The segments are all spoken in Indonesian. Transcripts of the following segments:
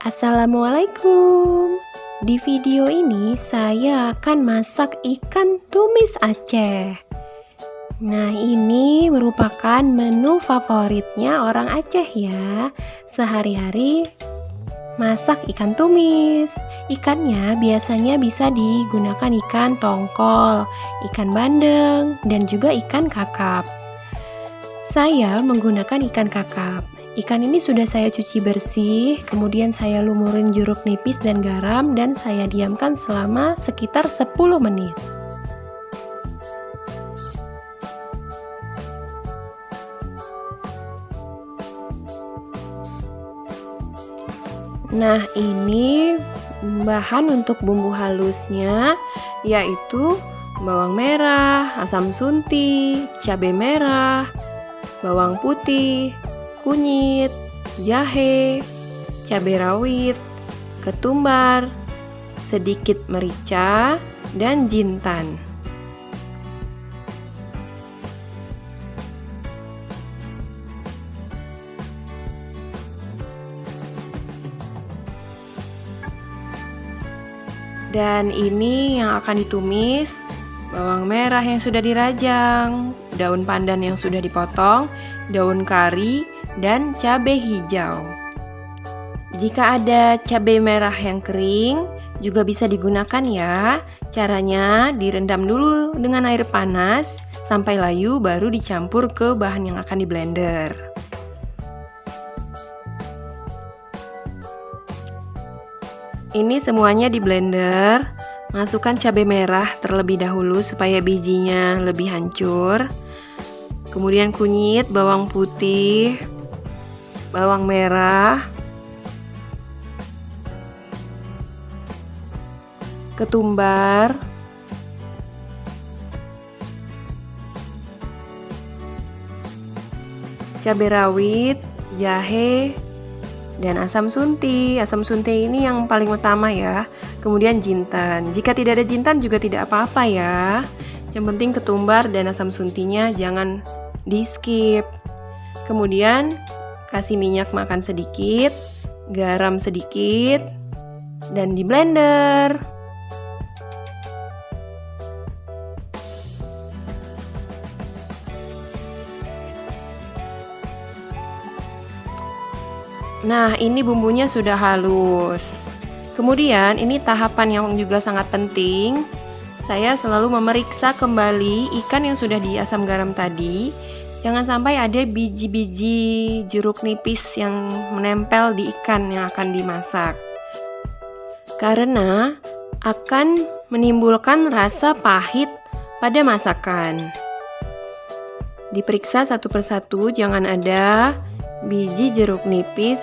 Assalamualaikum. Di video ini saya akan masak ikan tumis Aceh. Nah, ini merupakan menu favoritnya orang Aceh ya. Sehari-hari masak ikan tumis. Ikannya biasanya bisa digunakan ikan tongkol, ikan bandeng, dan juga ikan kakap. Saya menggunakan ikan kakap. Ikan ini sudah saya cuci bersih, kemudian saya lumurin jeruk nipis dan garam dan saya diamkan selama sekitar 10 menit. Nah, ini bahan untuk bumbu halusnya, yaitu bawang merah, asam sunti, cabai merah, bawang putih, kunyit, jahe, cabai rawit, ketumbar, sedikit merica, dan jintan. Dan ini yang akan ditumis: bawang merah yang sudah dirajang, daun pandan yang sudah dipotong, daun kari, dan cabai hijau. Jika ada cabai merah yang kering, juga bisa digunakan ya. Caranya direndam dulu dengan air panas sampai layu, baru dicampur ke bahan yang akan di blender. Ini semuanya di blender. Masukkan cabai merah terlebih dahulu supaya bijinya lebih hancur. Kemudian kunyit, bawang putih, bawang merah, ketumbar, cabai rawit, jahe, dan asam sunti. Asam sunti ini yang paling utama ya. Kemudian jintan. Jika tidak ada jintan juga tidak apa-apa ya. Yang penting ketumbar dan asam suntinya jangan di skip. Kemudian kasih minyak makan sedikit, garam sedikit, dan di blender. Nah, ini bumbunya sudah halus. Kemudian ini tahapan yang juga sangat penting. Saya selalu memeriksa kembali ikan yang sudah diasam garam tadi. Jangan sampai ada biji-biji jeruk nipis yang menempel di ikan yang akan dimasak. Karena akan menimbulkan rasa pahit pada masakan. Diperiksa satu persatu, jangan ada biji jeruk nipis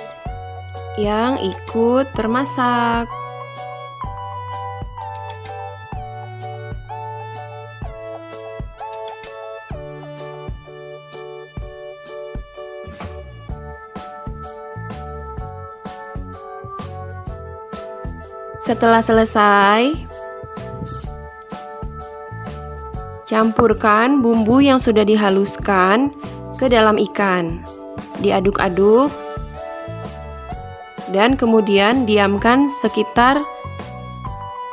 yang ikut termasak. Setelah selesai, campurkan bumbu yang sudah dihaluskan ke dalam ikan. Diaduk-aduk dan kemudian diamkan sekitar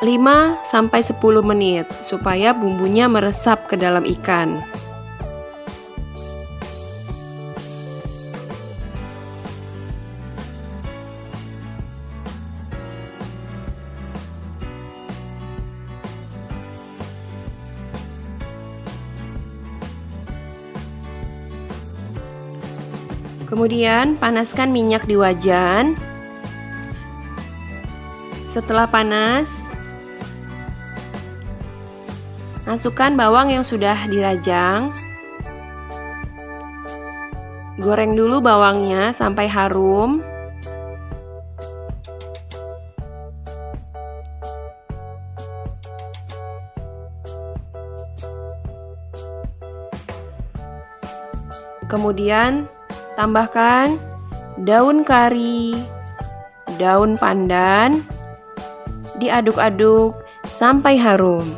5-10 menit supaya bumbunya meresap ke dalam ikan. Kemudian panaskan minyak di wajan. Setelah panas, masukkan bawang yang sudah dirajang. Goreng dulu bawangnya sampai harum. Kemudian tambahkan daun kari, daun pandan, diaduk-aduk sampai harum.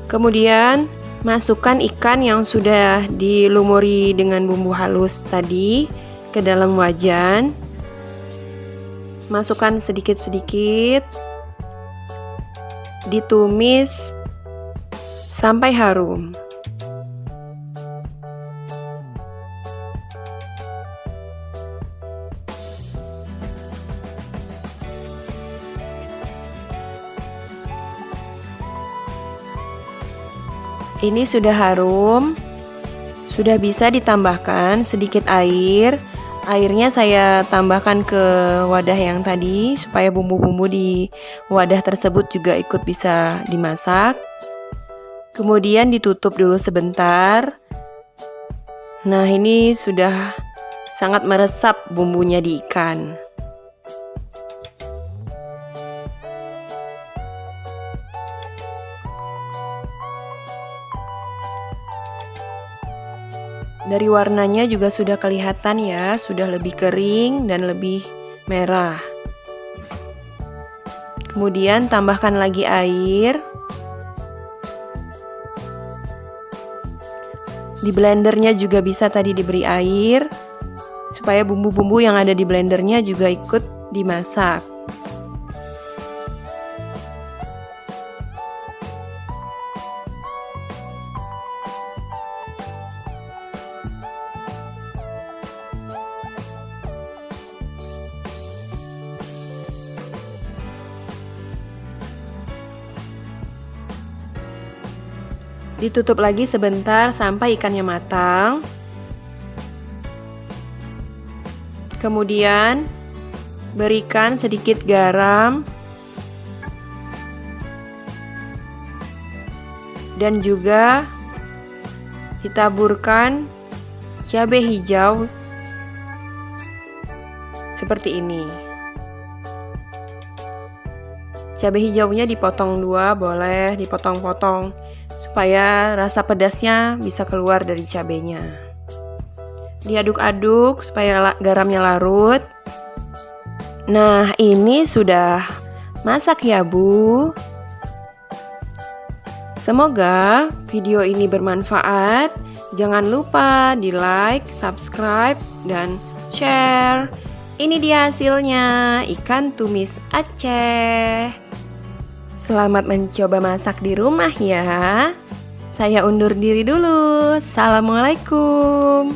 Kemudian masukkan ikan yang sudah dilumuri dengan bumbu halus tadi ke dalam wajan. Masukkan sedikit-sedikit. Ditumis sampai harum. Ini sudah harum, sudah bisa ditambahkan sedikit air. Airnya saya tambahkan ke wadah yang tadi supaya bumbu-bumbu di wadah tersebut juga ikut bisa dimasak. Kemudian ditutup dulu sebentar. Nah, ini sudah sangat meresap bumbunya di ikan. Dari warnanya juga sudah kelihatan ya, sudah lebih kering dan lebih merah. Kemudian tambahkan lagi air. Di blendernya juga bisa tadi diberi air, supaya bumbu-bumbu yang ada di blendernya juga ikut dimasak. Ditutup lagi sebentar sampai ikannya matang. Kemudian berikan sedikit garam dan juga ditaburkan cabai hijau seperti ini. Cabai hijaunya dipotong dua, boleh dipotong-potong supaya rasa pedasnya bisa keluar dari cabenya. Diaduk-aduk supaya garamnya larut. Nah, ini sudah masak ya, Bu. Semoga video ini bermanfaat. Jangan lupa di-like, subscribe, dan share. Ini dia hasilnya, ikan tumis Aceh. Selamat mencoba masak di rumah ya. Saya undur diri dulu. Assalamualaikum.